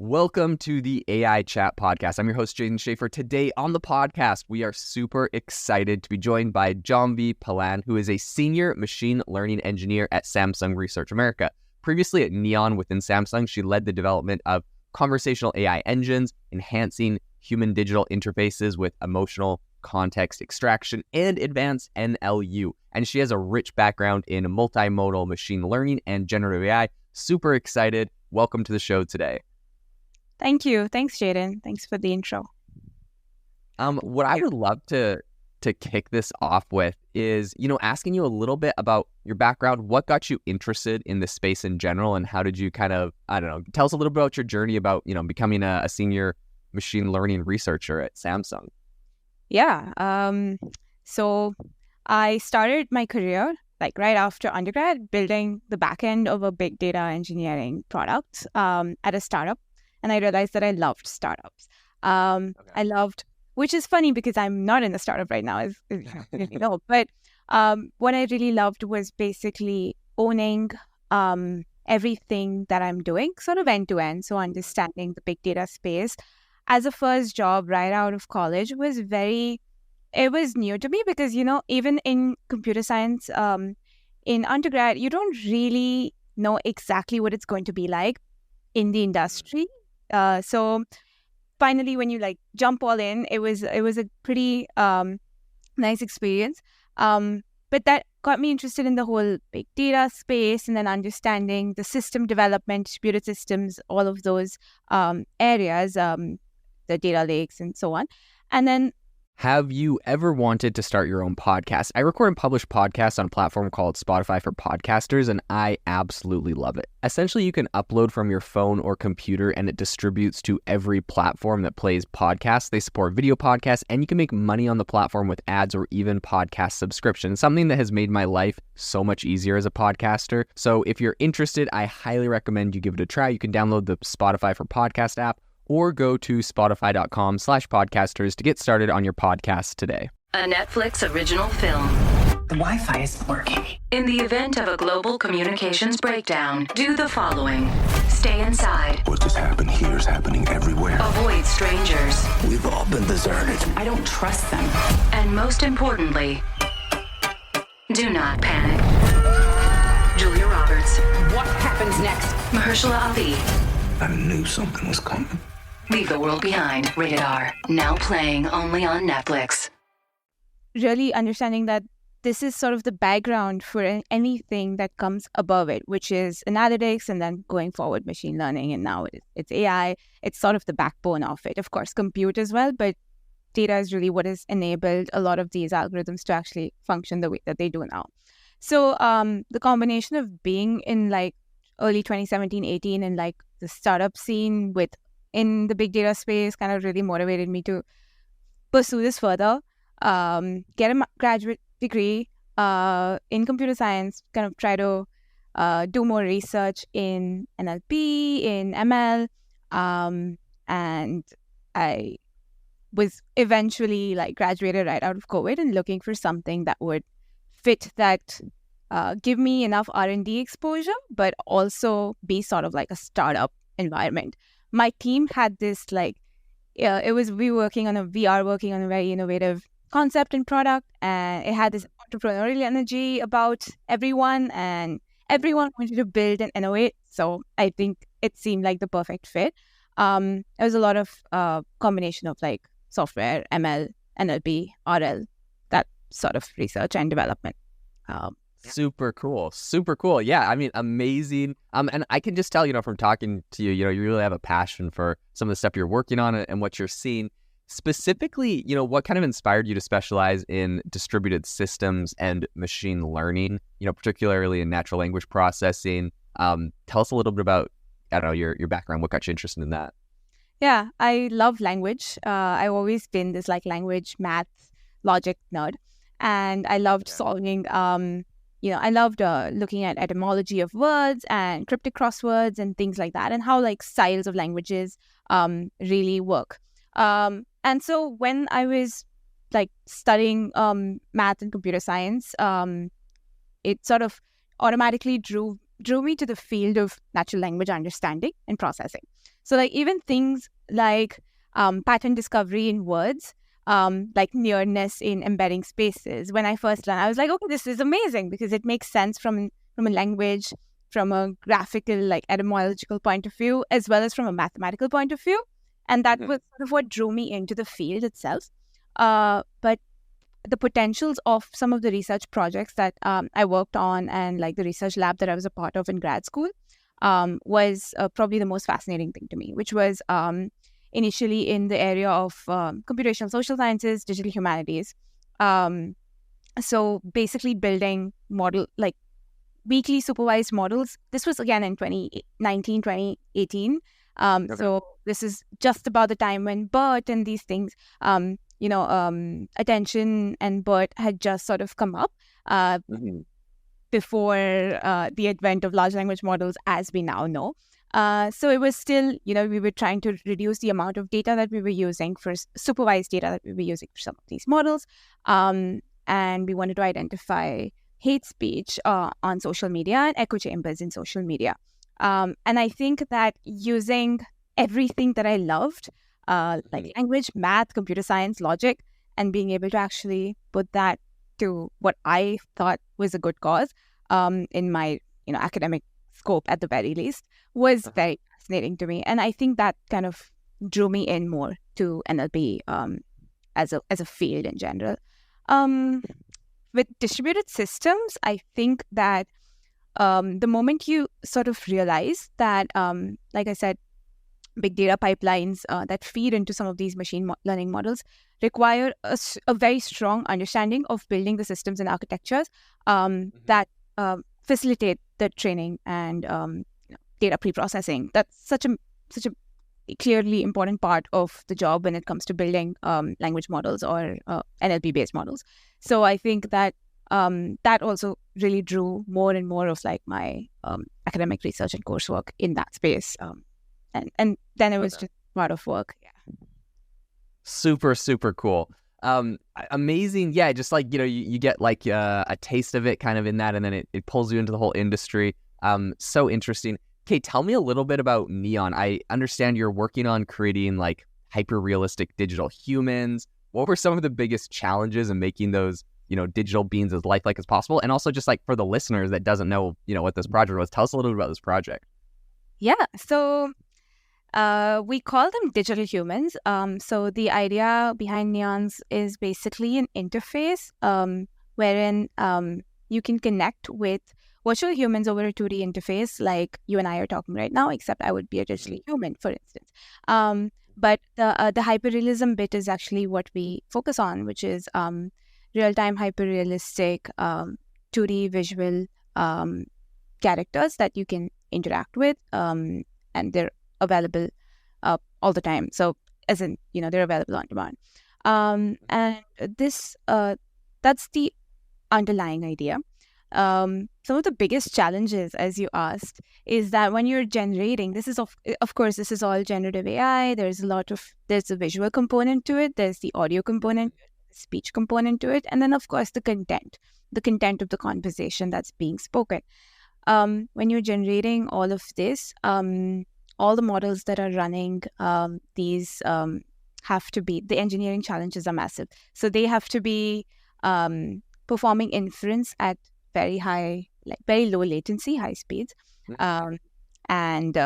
Welcome to the AI Chat Podcast. I'm your host, Jaden Schaefer. Today on the podcast, we are super excited to be joined by Janvi Palan, who is a senior machine learning engineer at Samsung Research America. Previously at Neon within Samsung, she led the development of conversational AI engines, enhancing human digital interfaces with emotional context extraction and advanced NLU. And she has a rich background in multimodal machine learning and generative AI. Super excited. Welcome to the show today. Thank you. Thanks, Jaden. Thanks for the intro. What I would love to kick this off with is, asking you a little bit about your background. What got you interested in this space in general, and how did you tell us a little bit about your journey about, becoming a senior machine learning researcher at Samsung? Yeah. So I started my career right after undergrad, building the back end of a big data engineering product at a startup. And I realized that I loved startups. Which is funny because I'm not in a startup right now, as you really know. But what I really loved was basically owning everything that I'm doing, sort of end to end. So understanding the big data space as a first job right out of college was new to me because, even in computer science, in undergrad, you don't really know exactly what it's going to be like in the industry. So finally, when you jump all in, it was a pretty nice experience. But that got me interested in the whole big data space and then understanding the system development, distributed systems, all of those areas, the data lakes and so on. And then, have you ever wanted to start your own podcast? I record and publish podcasts on a platform called Spotify for Podcasters, and I absolutely love it. Essentially, you can upload from your phone or computer, and it distributes to every platform that plays podcasts. They support video podcasts, and you can make money on the platform with ads or even podcast subscriptions, something that has made my life so much easier as a podcaster. So if you're interested, I highly recommend you give it a try. You can download the Spotify for Podcast app, or go to spotify.com/podcasters to get started on your podcast today. A Netflix original film. The Wi-Fi isn't working. In the event of a global communications breakdown, do the following. Stay inside. What just happened here is happening everywhere. Avoid strangers. We've all been deserted. I don't trust them. And most importantly, do not panic. Julia Roberts. What happens next? Mahershala Ali. I knew something was coming. Leave the World Behind. Rated R. Now playing only on Netflix. Really understanding that this is sort of the background for anything that comes above it, which is analytics, and then going forward, machine learning, and now it's AI. It's sort of the backbone of it. Of course, compute as well, but data is really what has enabled a lot of these algorithms to actually function the way that they do now. So the combination of being in early 2017-18 and the startup scene in the big data space kind of really motivated me to pursue this further, get a graduate degree in computer science, kind of try to do more research in NLP, in ML, and I was eventually graduated right out of COVID and looking for something that would fit that, give me enough R&D exposure, but also be sort of like a startup environment. My team had this we were working on a very innovative concept and product, and it had this entrepreneurial energy about everyone, and everyone wanted to build and innovate. So I think it seemed like the perfect fit. It was a lot of combination of software, ML, NLP, RL, that sort of research and development. Super cool. Yeah, I mean, amazing. And I can just tell, from talking to you, you really have a passion for some of the stuff you're working on and what you're seeing. Specifically, what kind of inspired you to specialize in distributed systems and machine learning, particularly in natural language processing? Tell us a little bit about, your background. What got you interested in that? Yeah, I love language. I've always been this language, math, logic nerd. And I loved solving, I loved looking at etymology of words and cryptic crosswords and things like that, and how styles of languages really work. And so when I was studying math and computer science, it sort of automatically drew drew me to the field of natural language understanding and processing. So like even things like pattern discovery in words, like nearness in embedding spaces. When I first learned, I was like, okay, this is amazing because it makes sense from a language, from a graphical, like etymological point of view, as well as from a mathematical point of view. And that was sort of what drew me into the field itself. But the potentials of some of the research projects that I worked on and like the research lab that I was a part of in grad school was probably the most fascinating thing to me, which was initially in the area of computational social sciences, digital humanities. So basically building like weakly supervised models. This was again in 2019, 2018. So this is just about the time when BERT and these things, attention and BERT had just sort of come up before the advent of large language models as we now know. So it was still, we were trying to reduce the amount of data that we were using for supervised data that we were using for some of these models. And we wanted to identify hate speech on social media and echo chambers in social media. And I think that using everything that I loved, like language, math, computer science, logic, and being able to actually put that to what I thought was a good cause in my academic scope at the very least was very fascinating to me. And I think that kind of drew me in more to NLP as a field in general. With distributed systems, I think that the moment you sort of realize that, like I said, big data pipelines that feed into some of these machine learning models require a very strong understanding of building the systems and architectures that facilitate the training and data pre-processing. That's such a clearly important part of the job when it comes to building language models or NLP-based models. So I think that that also really drew more and more of like my academic research and coursework in that space. And then it was just part of work. Yeah. Super, super cool. Amazing. Yeah, just like, you get like a taste of it kind of in that, and then it pulls you into the whole industry. So interesting. Okay, tell me a little bit about Neon. I understand you're working on creating like hyper-realistic digital humans. What were some of the biggest challenges in making those, digital beings as lifelike as possible? And also just like for the listeners that doesn't know, what this project was, tell us a little bit about this project. Yeah, so we call them digital humans. So the idea behind Neons is basically an interface wherein you can connect with virtual humans over a 2D interface like you and I are talking right now, except I would be a digital human, for instance. But the hyperrealism bit is actually what we focus on, which is real-time hyperrealistic 2D visual characters that you can interact with, and they're available all the time. So as in, they're available on demand. And this that's the underlying idea. Some of the biggest challenges, as you asked, is that when you're generating, this is of course, this is all generative AI. There's a visual component to it. There's the audio component, the speech component to it. And then of course, the content of the conversation that's being spoken. When you're generating all of this, all the models that are running, these have to be, the engineering challenges are massive. So they have to be performing inference at very high, like very low latency, high speeds. And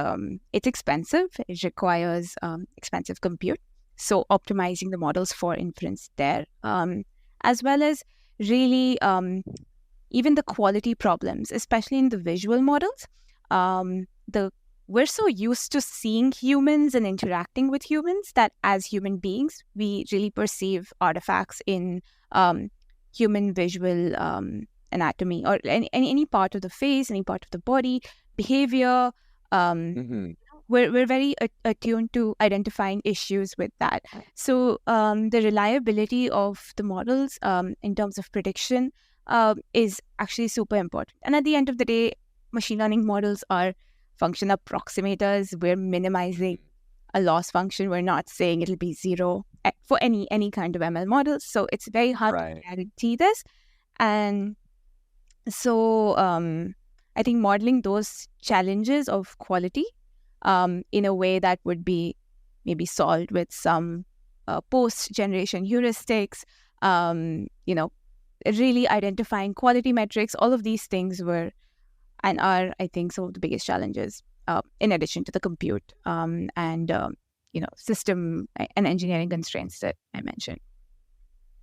it's expensive. It requires expensive compute. So optimizing the models for inference there, as well as really even the quality problems, especially in the visual models. We're so used to seeing humans and interacting with humans that as human beings, we really perceive artifacts in human visual anatomy or any part of the face, any part of the body, behavior. We're very attuned to identifying issues with that. So the reliability of the models in terms of prediction is actually super important. And at the end of the day, machine learning models are function approximators. We're minimizing a loss function. We're not saying it'll be zero for any kind of ML model. So it's very hard to guarantee this. And so I think modeling those challenges of quality in a way that would be maybe solved with some post-generation heuristics, really identifying quality metrics. All of these things were and are, I think, some of the biggest challenges in addition to the compute and system and engineering constraints that I mentioned.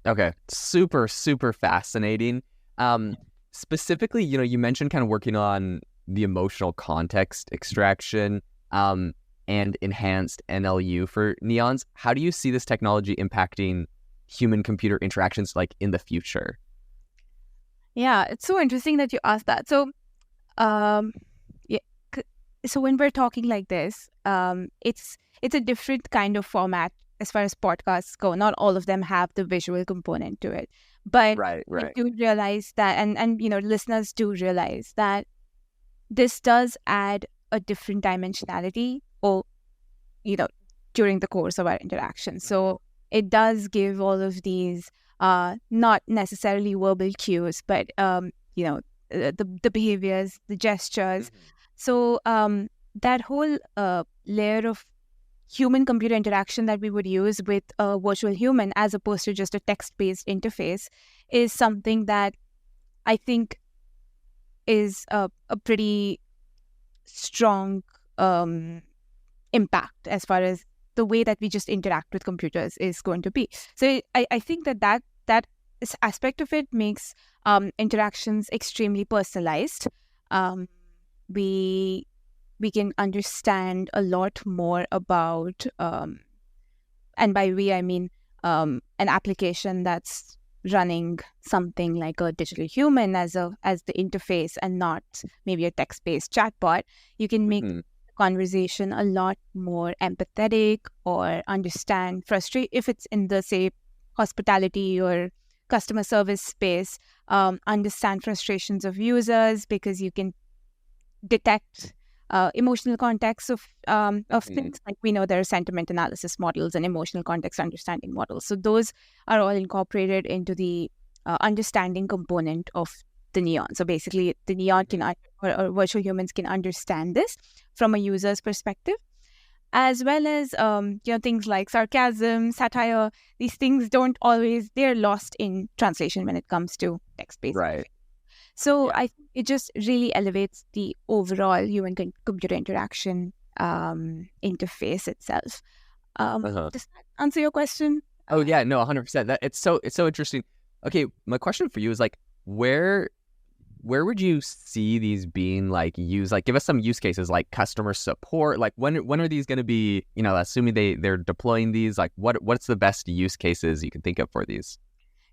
Okay, super, super fascinating. Specifically, you mentioned kind of working on the emotional context extraction and enhanced NLU for neons. How do you see this technology impacting human-computer interactions like in the future? Yeah, it's so interesting that you asked that. So, so when we're talking like this, it's a different kind of format as far as podcasts go. Not all of them have the visual component to it, but Right. I do realize that, and listeners do realize that this does add a different dimensionality, or during the course of our interaction. So it does give all of these not necessarily verbal cues, but the behaviors, the gestures. So that whole layer of human-computer interaction that we would use with a virtual human as opposed to just a text-based interface is something that I think is a pretty strong impact as far as the way that we just interact with computers is going to be. So I think that aspect of it makes interactions extremely personalized. We can understand a lot more about, and by we I mean an application that's running something like a digital human as the interface and not maybe a text-based chatbot. You can make the conversation a lot more empathetic or understand if it's in the, say, hospitality or customer service space, understand frustrations of users because you can detect emotional context of things. Like we know there are sentiment analysis models and emotional context understanding models. So those are all incorporated into the understanding component of the neon. So basically, the neon can or virtual humans can understand this from a user's perspective, as well as things like sarcasm, satire. These things they're lost in translation when it comes to text-based. Right. So I think it just really elevates the overall human-computer interaction interface itself. Does that answer your question? Oh yeah, no, 100%. It's so interesting. Okay, my question for you is like, where would you see these being like used? Like, give us some use cases, like customer support. Like, when are these going to be? Assuming they're deploying these, like, what's the best use cases you can think of for these?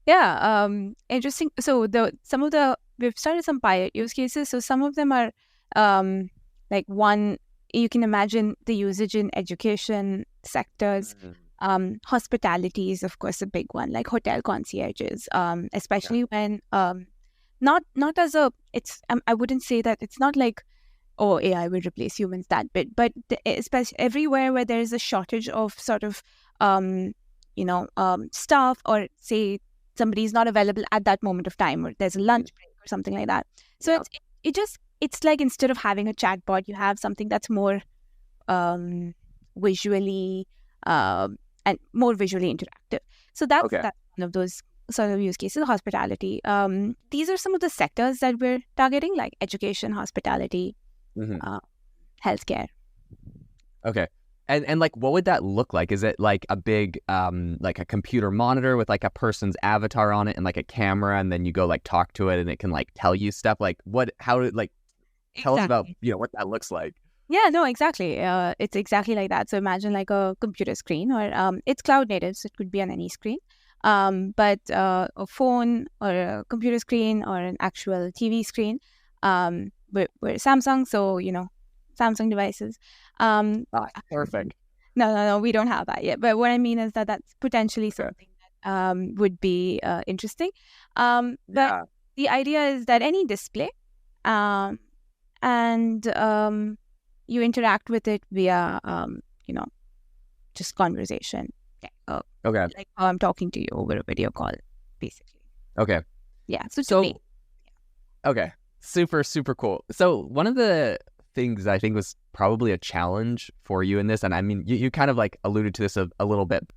Yeah, interesting. So we've started some pilot use cases. So some of them are like one, you can imagine the usage in education sectors. Hospitality is, of course, a big one, like hotel concierges, especially when not as a, it's, I wouldn't say that it's not like, oh, AI will replace humans that bit, but especially everywhere where there is a shortage of sort of, staff, or say somebody's not available at that moment of time, or there's a lunch break or something like that. So it's like, instead of having a chatbot, you have something that's more visually and more visually interactive. So that's one of those sort of use cases. Hospitality. These are some of the sectors that we're targeting, like education, hospitality, healthcare. Okay. And like, what would that look like? Is it like a big, like a computer monitor with like a person's avatar on it and like a camera, and then you go like talk to it and it can like tell you stuff? Like tell us about, what that looks like. Yeah, no, exactly. It's exactly like that. So imagine like a computer screen, or it's cloud native, so it could be on any screen. But a phone or a computer screen or an actual TV screen, we're Samsung, so Samsung devices. Perfect. No, we don't have that yet. But what I mean is that that's potentially something that would be interesting. But the idea is that any display, and you interact with it via, just conversation. Okay. Like how I'm talking to you over a video call, basically. Okay. Yeah. Okay. Super, super cool. So one of the things I think was probably a challenge for you in this, and I mean, you kind of like alluded to this a little bit.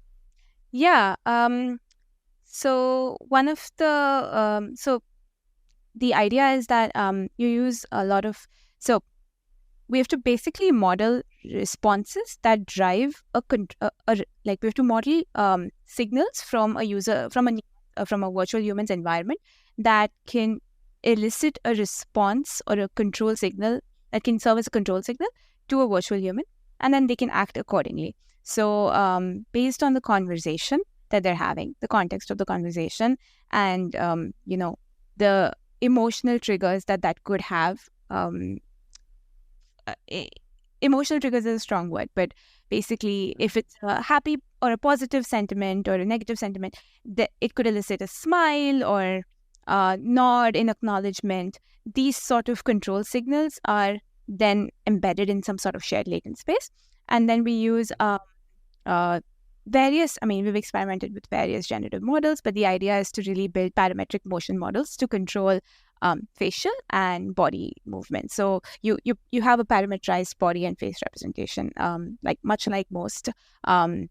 Yeah. So one of the so the idea is that you use a lot of we have to basically model responses that drive like we have to model signals from a user from a virtual human's environment that can elicit a response or a control signal that can serve as a control signal to a virtual human, and then they can act accordingly. So based on the conversation that they're having, the context of the conversation, and the emotional triggers that could have. Emotional triggers is a strong word, but basically, if it's a happy or a positive sentiment or a negative sentiment, it could elicit a smile or nod in acknowledgement. These sort of control signals are then embedded in some sort of shared latent space, and then we use various. I mean, we've experimented with various generative models, but the idea is to really build parametric motion models to control facial and body movement. So you have a parametrized body and face representation, like much like most, you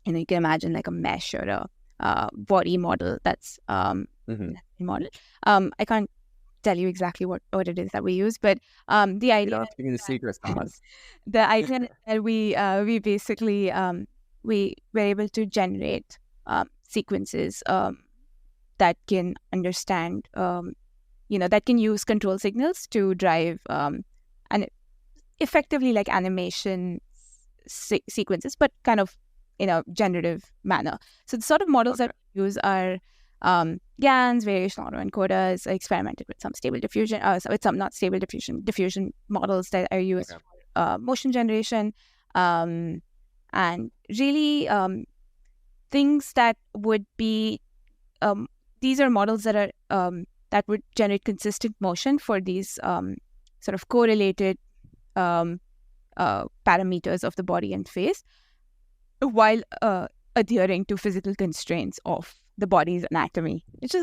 can imagine like a mesh or a body model that's model. I can't tell you exactly what it is that we use, but the idea. The secret sauce. The idea that we basically we were able to generate sequences that can understand. That can use control signals to drive and effectively like animation sequences, but kind of in a generative manner. So the sort of models that we use are GANs, variational autoencoders. I experimented with some stable diffusion, with some not stable diffusion models that are used for motion generation, and really things that would be. These are models that are that would generate consistent motion for these sort of correlated parameters of the body and face, while adhering to physical constraints of the body's anatomy. It's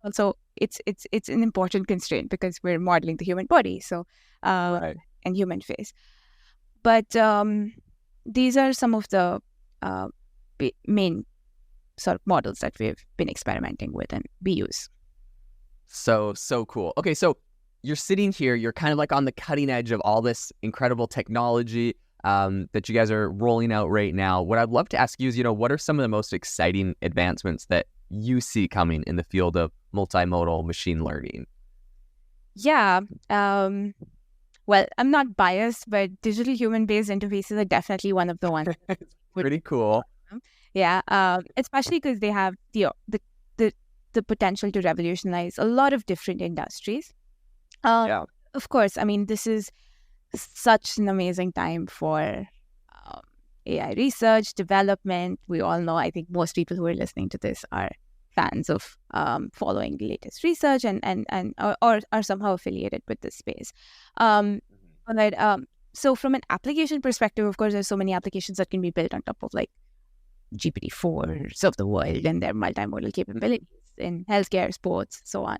also it's an important constraint because we're modeling the human body, so and human face. But these are some of the main sort of models that we've been experimenting with and we use. So cool. Okay, so you're sitting here, you're kind of like on the cutting edge of all this incredible technology that you guys are rolling out right now. What I'd love to ask you is, what are some of the most exciting advancements that you see coming in the field of multimodal machine learning? Yeah. Well, I'm not biased, but digital human-based interfaces are definitely one of the ones. Pretty cool. Yeah, especially because they have the potential to revolutionize a lot of different industries. Of course, I mean, this is such an amazing time for AI research, development. We all know, I think most people who are listening to this are fans of following the latest research and or are somehow affiliated with this space. So from an application perspective, of course, there's so many applications that can be built on top of like GPT-4s of the world and their multimodal capabilities in healthcare, sports, so on.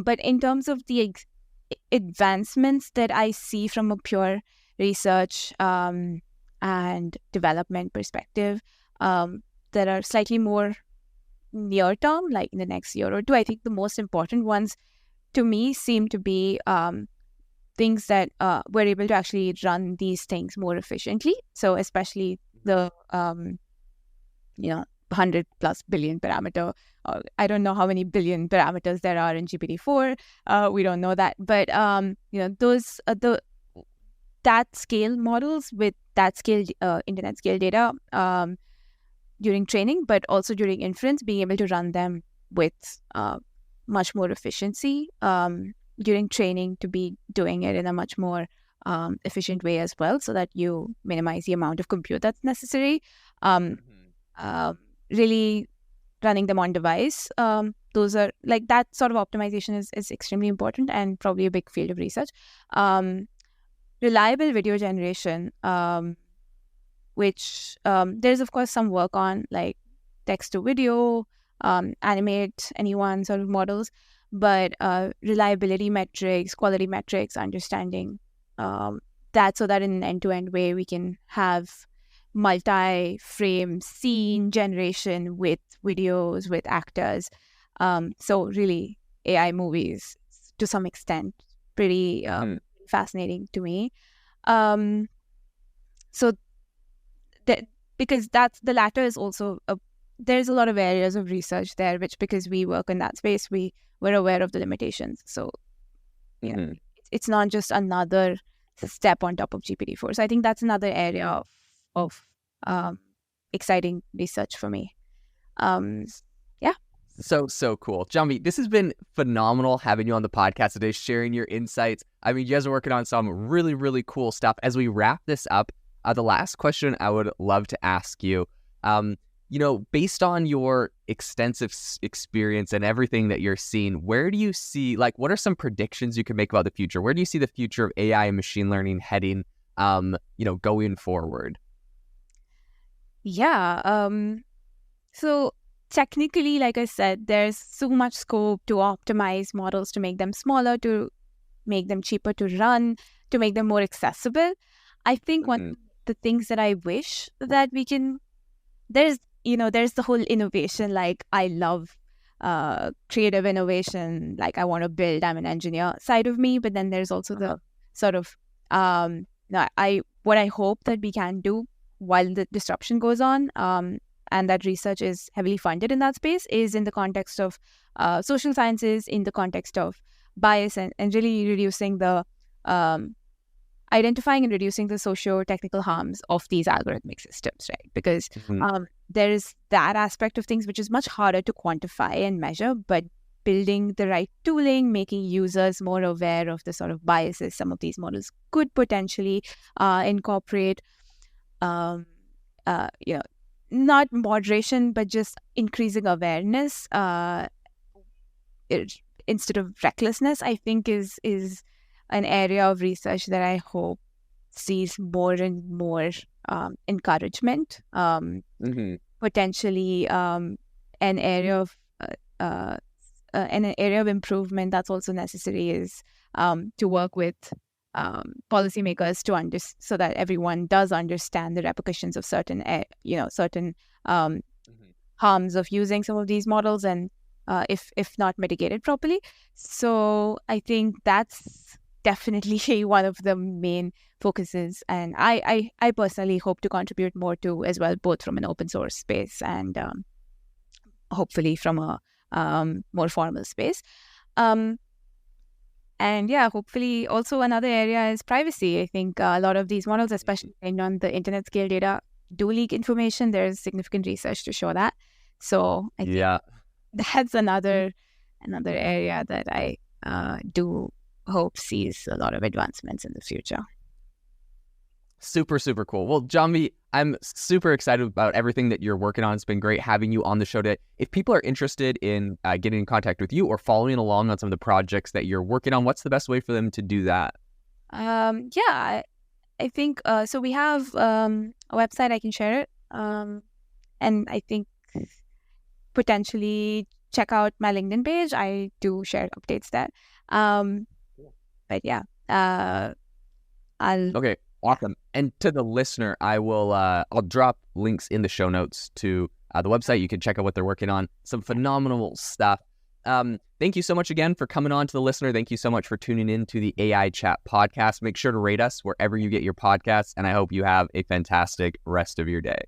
But in terms of the advancements that I see from a pure research and development perspective that are slightly more near term, like in the next year or two, I think the most important ones to me seem to be things that we're able to actually run these things more efficiently. So especially the 100 plus billion parameter. I don't know how many billion parameters there are in GPT-4. We don't know that, but those that scale models with that scale internet scale data during training, but also during inference, being able to run them with much more efficiency during training, to be doing it in a much more efficient way as well, so that you minimize the amount of compute that's necessary. Really running them on device. Those are like that sort of optimization is extremely important and probably a big field of research. Reliable video generation, which there's of course some work on, like text to video, animate anyone sort of models. but reliability metrics, quality metrics, understanding that, so that in an end-to-end way we can have multi-frame scene generation with videos, with actors. So really, AI movies, to some extent, pretty fascinating to me. So that, because that's the latter is also there's a lot of areas of research there, which, because we work in that space, we're aware of the limitations. So yeah, it's not just another step on top of GPT-4. So I think that's another area of exciting research for me. So cool. Janvi, this has been phenomenal having you on the podcast today, sharing your insights. I mean, you guys are working on some really, really cool stuff. As we wrap this up, the last question I would love to ask you, based on your extensive experience and everything that you're seeing, where do you see, what are some predictions you can make about the future? Where do you see the future of AI and machine learning heading, going forward? Yeah. So technically, like I said, there's so much scope to optimize models, to make them smaller, to make them cheaper to run, to make them more accessible. I think one of the things that I wish that we can, there's the whole innovation, I love creative innovation, I want to build, I'm an engineer side of me, but then there's also the sort of, what I hope that we can do while the disruption goes on, and that research is heavily funded in that space, is in the context of social sciences, in the context of bias, and really reducing the identifying and reducing the socio-technical harms of these algorithmic systems, right? Because there is that aspect of things which is much harder to quantify and measure, but building the right tooling, making users more aware of the sort of biases some of these models could potentially incorporate, not moderation, but just increasing awareness instead of recklessness, I think is an area of research that I hope sees more and more encouragement. Potentially an area of improvement that's also necessary is to work with policymakers so that everyone does understand the repercussions of certain harms of using some of these models, and if not mitigated properly. So I think that's definitely one of the main focuses, and I personally hope to contribute more to as well, both from an open source space and hopefully from a more formal space. And yeah, hopefully also another area is privacy. I think a lot of these models, especially on the internet scale data, do leak information. There's significant research to show that. So I think that's another area that I do hope sees a lot of advancements in the future. Super, super cool. Well, Janvi, I'm super excited about everything that you're working on. It's been great having you on the show today. If people are interested in getting in contact with you or following along on some of the projects that you're working on, what's the best way for them to do that? I think, so we have a website, I can share it. And I think potentially check out my LinkedIn page. I do share updates there. But yeah, Okay, awesome. And to the listener, I'll drop links in the show notes to the website. You can check out what they're working on. Some phenomenal stuff. Thank you so much again for coming on to the listener. Thank you so much for tuning in to the AI Chat podcast. Make sure to rate us wherever you get your podcasts, and I hope you have a fantastic rest of your day.